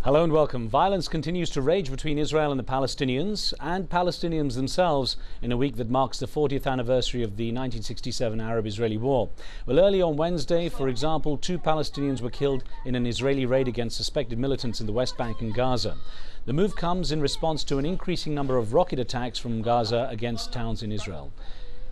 Hello and welcome. Violence continues to rage between Israel and the Palestinians themselves in a week that marks the 40th anniversary of the 1967 Arab-Israeli War. Well, early on Wednesday, for example, 2 Palestinians were killed in an Israeli raid against suspected militants in the West Bank and Gaza. The move comes in response to an increasing number of rocket attacks from Gaza against towns in Israel.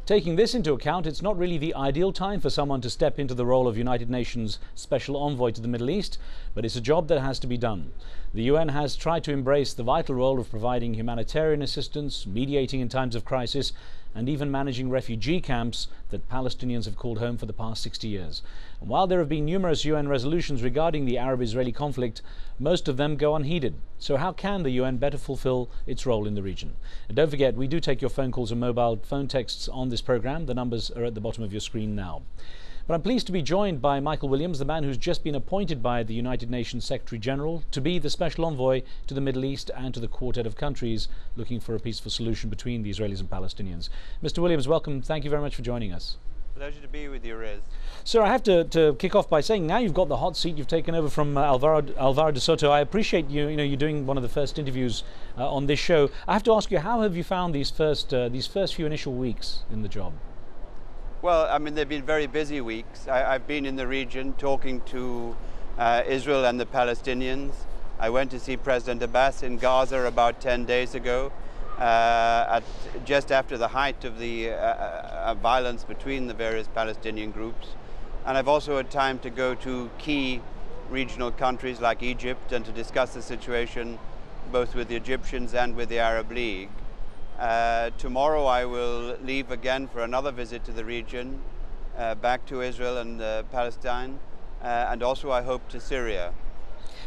Taking this into account, it's not really the ideal time for someone to step into the role of United Nations Special Envoy to the Middle East, but it's a job that has to be done. The UN has tried to embrace the vital role of providing humanitarian assistance, mediating in times of crisis, and even managing refugee camps that Palestinians have called home for the past 60 years. And while there have been numerous UN resolutions regarding the Arab-Israeli conflict, most of them go unheeded. So how can the UN better fulfill its role in the region? And don't forget, we do take your phone calls and mobile phone texts on this program. The numbers are at the bottom of your screen now. But I'm pleased to be joined by Michael Williams, the man who's just been appointed by the United Nations Secretary General to be the Special Envoy to the Middle East and to the quartet of countries looking for a peaceful solution between the Israelis and Palestinians. Mr. Williams, welcome. Thank you very much for joining us. Pleasure to be with you, Rez. Sir, I have to kick off by saying now you've got the hot seat. You've taken over from Alvaro de Soto. I appreciate you're doing one of the first interviews on this show. I have to ask you, how have you found these first few initial weeks in the job? Well, I mean, they've been very busy weeks. I've been in the region talking to Israel and the Palestinians. I went to see President Abbas in Gaza about 10 days ago, just after the height of the violence between the various Palestinian groups. And I've also had time to go to key regional countries like Egypt and to discuss the situation both with the Egyptians and with the Arab League. Tomorrow I will leave again for another visit to the region, back to Israel and Palestine, and also I hope to Syria.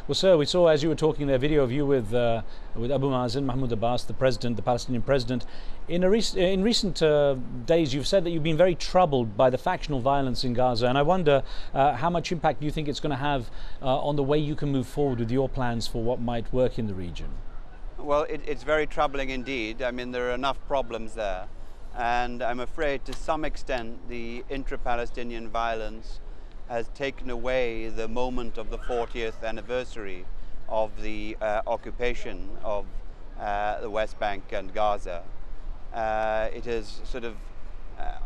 Well, sir, we saw as you were talking there a video of you with Abu Mazen, Mahmoud Abbas, the Palestinian president. In recent days, you've said that you've been very troubled by the factional violence in Gaza, and I wonder how much impact do you think it's going to have on the way you can move forward with your plans for what might work in the region? Well, it's very troubling indeed. I mean, there are enough problems there. And I'm afraid to some extent the intra-Palestinian violence has taken away the moment of the 40th anniversary of the occupation of the West Bank and Gaza. It has sort of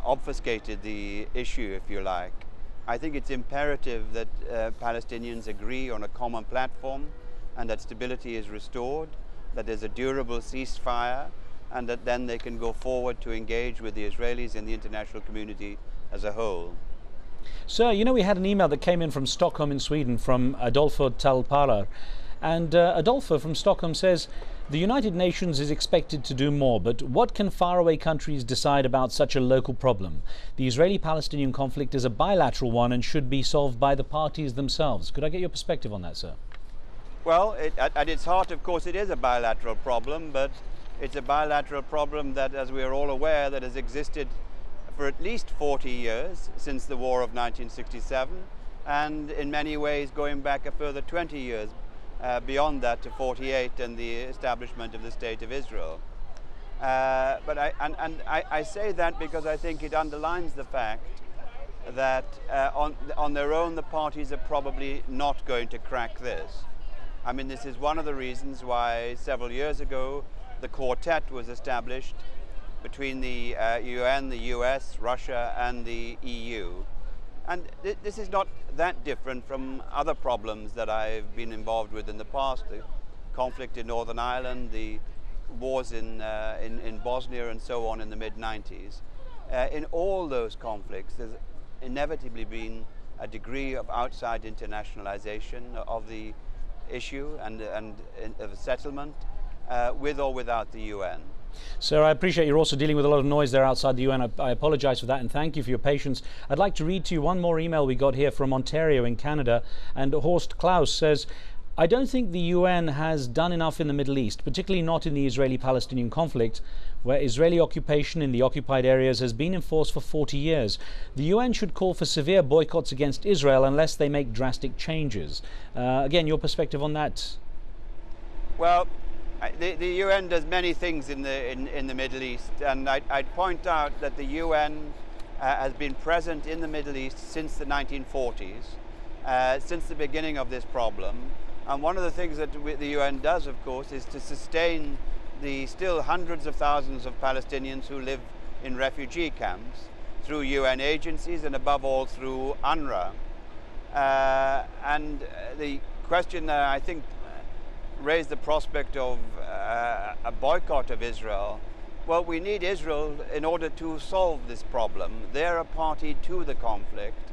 obfuscated the issue, if you like. I think it's imperative that Palestinians agree on a common platform and that stability is restored, that there's a durable ceasefire, and that then they can go forward to engage with the Israelis and the international community as a whole. Sir, you know, we had an email that came in from Stockholm in Sweden from Adolfo Talpalar, and Adolfo from Stockholm says, the United Nations is expected to do more, but what can faraway countries decide about such a local problem? The Israeli-Palestinian conflict is a bilateral one and should be solved by the parties themselves. Could I get your perspective on that, sir? Well, at its heart, of course, it is a bilateral problem, but it's a bilateral problem that, as we are all aware, that has existed for at least 40 years since the War of 1967, and in many ways going back a further 20 years beyond that to 48 and the establishment of the State of Israel. But I say that because I think it underlines the fact that on their own the parties are probably not going to crack this. I mean, this is one of the reasons why several years ago the quartet was established between the UN, the US, Russia and the EU. And this is not that different from other problems that I've been involved with in the past, the conflict in Northern Ireland, the wars in Bosnia and so on in the mid-90s. In all those conflicts, there's inevitably been a degree of outside internationalization of the issue and of a settlement with or without the UN. Sir, I appreciate you're also dealing with a lot of noise there outside the UN. I apologize for that and thank you for your patience. I'd like to read to you one more email we got here from Ontario in Canada, and Horst Klaus says, I don't think the UN has done enough in the Middle East, particularly not in the Israeli-Palestinian conflict, where Israeli occupation in the occupied areas has been in force for 40 years. The UN should call for severe boycotts against Israel unless they make drastic changes. Again, your perspective on that? Well, the UN does many things in the Middle East, and I'd point out that the UN has been present in the Middle East since the 1940s, since the beginning of this problem. And one of the things that the UN does, of course, is to sustain the still hundreds of thousands of Palestinians who live in refugee camps through UN agencies and above all through UNRWA. And the question I think raised the prospect of a boycott of Israel. Well, we need Israel in order to solve this problem. They're a party to the conflict,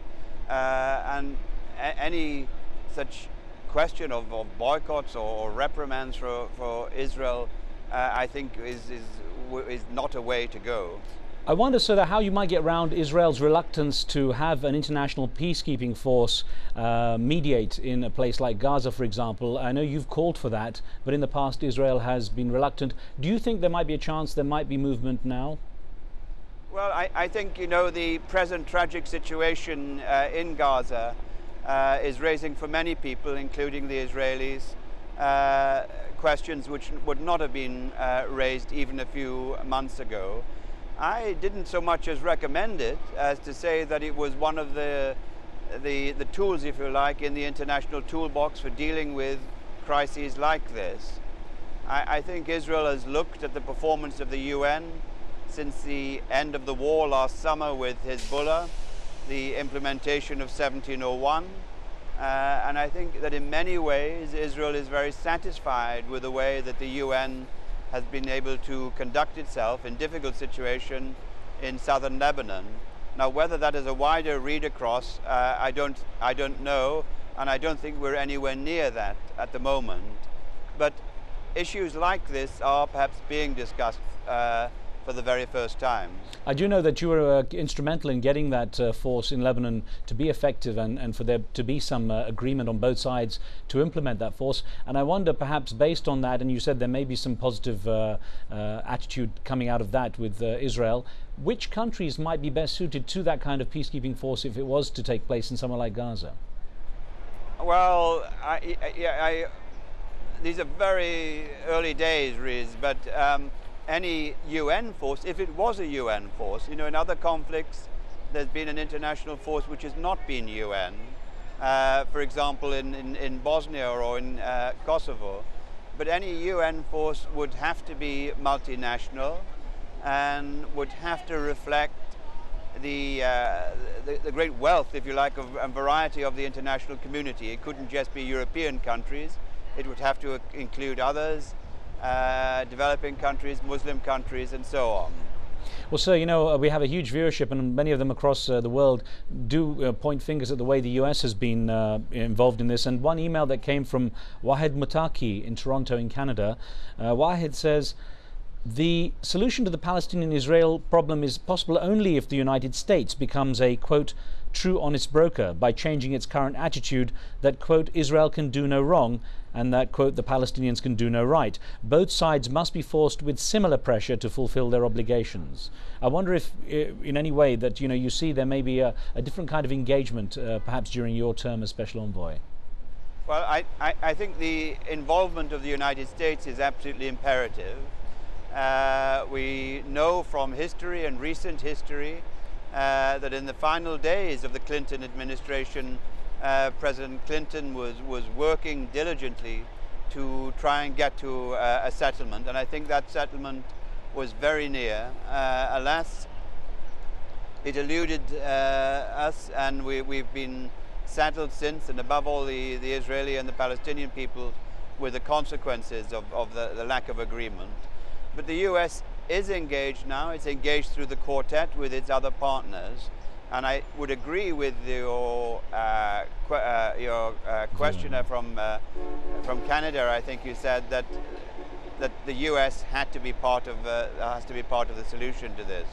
and any such question of boycotts or reprimands for Israel, I think is not a way to go. I wonder, sir, how you might get around Israel's reluctance to have an international peacekeeping force mediate in a place like Gaza, for example. I know you've called for that, but in the past Israel has been reluctant. Do you think there might be a chance there might be movement now? Well, I think, you know, the present tragic situation in Gaza is raising for many people, including the Israelis, questions which would not have been raised even a few months ago. I didn't so much as recommend it as to say that it was one of the tools, if you like, in the international toolbox for dealing with crises like this. I think Israel has looked at the performance of the UN since the end of the war last summer with Hezbollah, the implementation of 1701, and I think that in many ways Israel is very satisfied with the way that the UN has been able to conduct itself in difficult situation in southern Lebanon. Now, whether that is a wider read across, I don't know, and I don't think we're anywhere near that at the moment. But issues like this are perhaps being discussed for the very first time. I do know that you were instrumental in getting that force in Lebanon to be effective and for there to be some agreement on both sides to implement that force. And I wonder, perhaps based on that, and you said there may be some positive attitude coming out of that with Israel, which countries might be best suited to that kind of peacekeeping force if it was to take place in somewhere like Gaza? Well, these are very early days, Riz, but any UN force, if it was a UN force, you know, in other conflicts there's been an international force which has not been UN, for example in Bosnia or in Kosovo, but any UN force would have to be multinational and would have to reflect the great wealth, if you like, of and variety of the international community. It couldn't just be European countries, it would have to include others, developing countries, Muslim countries, and so on. Well, sir, you know, we have a huge viewership, and many of them across the world do point fingers at the way the US has been involved in this. And one email that came from Wahed Mutaki in Toronto in Canada, Wahed says, the solution to the Palestinian-Israel problem is possible only if the United States becomes a, quote, true honest broker by changing its current attitude that, quote, Israel can do no wrong and that, quote, the Palestinians can do no right. Both sides must be forced with similar pressure to fulfill their obligations. I wonder if in any way that, you know, you see there may be a different kind of engagement perhaps during your term as Special Envoy. Well, I think the involvement of the United States is absolutely imperative. We know from history and recent history that in the final days of the Clinton administration, President Clinton was working diligently to try and get to a settlement, and I think that settlement was very near. Alas, it eluded us, and we've been saddled since, and above all the Israeli and the Palestinian people, with the consequences of the lack of agreement. But the US is engaged now. It's engaged through the quartet with its other partners, and I would agree with your questioner from Canada. I think you said that the US had to be part of has to be part of the solution to this.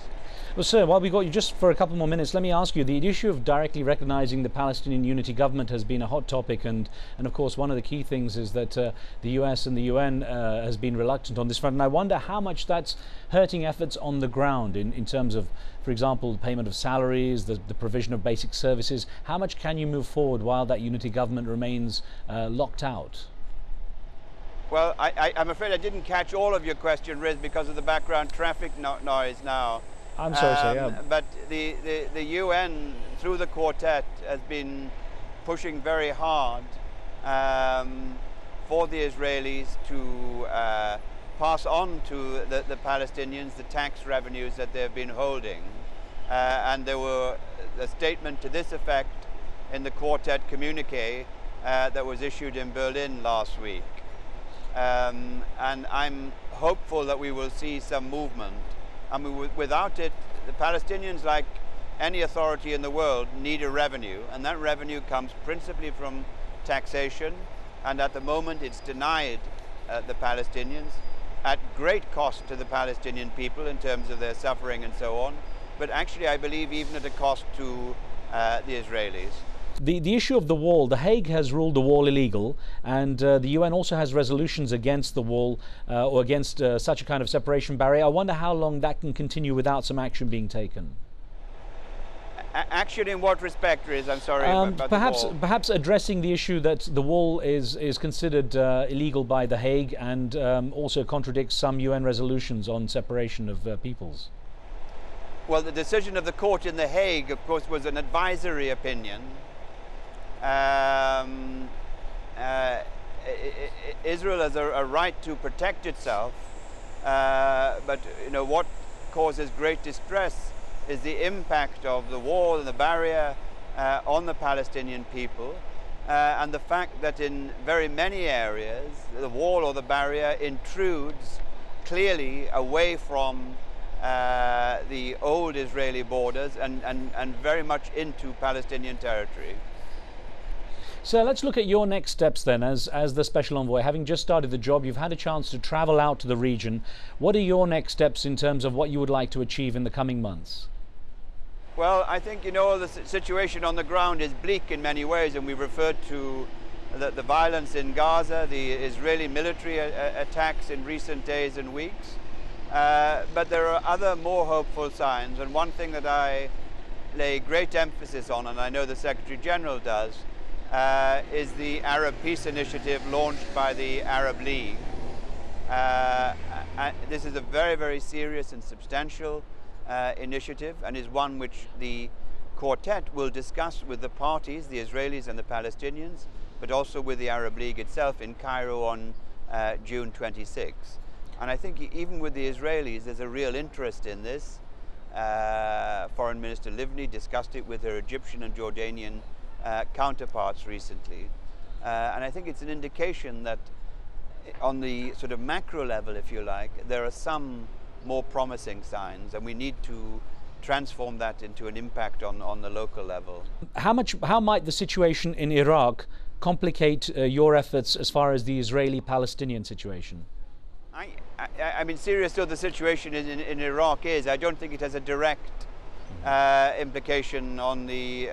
Well, sir, while we got you just for a couple more minutes, let me ask you, the issue of directly recognizing the Palestinian Unity Government has been a hot topic, and of course one of the key things is that the US and the UN has been reluctant on this front, and I wonder how much that's hurting efforts on the ground in terms of, for example, the payment of salaries, the provision of basic services. How much can you move forward while that unity government remains locked out? Well, I'm afraid I didn't catch all of your question, Riz, because of the background traffic noise now. I'm sorry, sir, yeah. But the UN, through the quartet, has been pushing very hard for the Israelis to pass on to the Palestinians the tax revenues that they've been holding. And there were a statement to this effect in the quartet communique that was issued in Berlin last week. And I'm hopeful that we will see some movement. I mean, without it, the Palestinians, like any authority in the world, need a revenue, and that revenue comes principally from taxation, and at the moment it's denied the Palestinians at great cost to the Palestinian people in terms of their suffering and so on, but actually I believe even at a cost to the Israelis. The issue of the wall, The Hague has ruled the wall illegal, and the UN also has resolutions against the wall or against such a kind of separation barrier. I wonder how long that can continue without some action being taken. Action in what respect, Riz? I'm sorry about the wall. Perhaps addressing the issue that the wall is considered illegal by The Hague and also contradicts some UN resolutions on separation of peoples. Well, the decision of the court in The Hague, of course, was an advisory opinion. Israel has a right to protect itself, but you know what causes great distress is the impact of the wall and the barrier on the Palestinian people, and the fact that in very many areas the wall or the barrier intrudes clearly away from the old Israeli borders and very much into Palestinian territory. So let's look at your next steps then as the Special Envoy. Having just started the job, you've had a chance to travel out to the region. What are your next steps in terms of what you would like to achieve in the coming months? Well, I think, you know, the situation on the ground is bleak in many ways, and we've referred to the violence in Gaza, the Israeli military attacks in recent days and weeks. But there are other more hopeful signs, and one thing that I lay great emphasis on, and I know the Secretary General does, is the Arab Peace Initiative launched by the Arab League. This is a very, very serious and substantial initiative, and is one which the quartet will discuss with the parties, the Israelis and the Palestinians, but also with the Arab League itself in Cairo on June 26. And I think even with the Israelis there's a real interest in this. Foreign Minister Livni discussed it with her Egyptian and Jordanian counterparts recently, and I think it's an indication that on the sort of macro level, if you like, there are some more promising signs, and we need to transform that into an impact on the local level. How might the situation in Iraq complicate your efforts as far as the Israeli-Palestinian situation? I mean, serious though the situation in Iraq is, I don't think it has a direct implication on the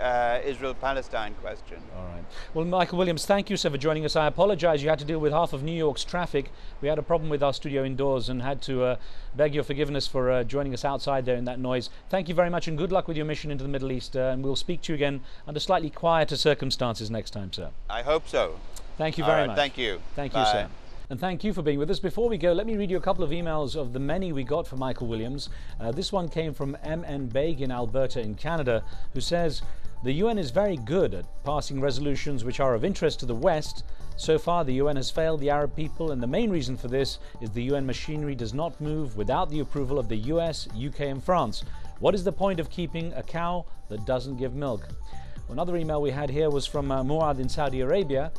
Israel-Palestine question. All right. Well, Michael Williams, thank you, sir, for joining us. I apologize you had to deal with half of New York's traffic. We had a problem with our studio indoors and had to beg your forgiveness for joining us outside there in that noise. Thank you very much, and good luck with your mission into the Middle East, and we'll speak to you again under slightly quieter circumstances next time, sir. I hope so. Thank you very much. Thank you. Thank you, sir. And thank you for being with us. Before we go, let me read you a couple of emails of the many we got for Michael Williams. This one came from M.N. Baig in Alberta in Canada, who says, "The UN is very good at passing resolutions which are of interest to the West. So far, the UN has failed the Arab people, and the main reason for this is the UN machinery does not move without the approval of the US, UK and France. What is the point of keeping a cow that doesn't give milk?" Another email we had here was from Muad in Saudi Arabia,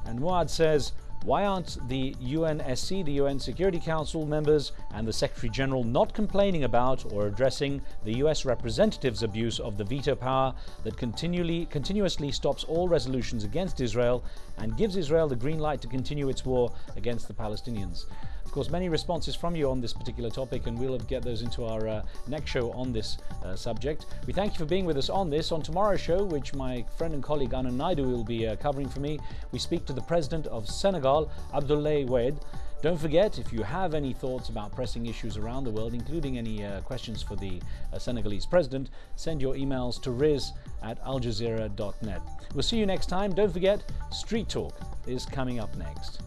and Muad says, "Why aren't the UNSC, the UN Security Council members, and the Secretary General not complaining about or addressing the US representatives' abuse of the veto power that continuously stops all resolutions against Israel and gives Israel the green light to continue its war against the Palestinians?" Of course, many responses from you on this particular topic, and we'll get those into our next show on this subject. We thank you for being with us on this. On tomorrow's show, which my friend and colleague Anand Naidu will be covering for me, we speak to the President of Senegal, Abdoulaye Wade. Don't forget, if you have any thoughts about pressing issues around the world, including any questions for the Senegalese president, send your emails to riz@aljazeera.net. We'll see you next time. Don't forget, Street Talk is coming up next.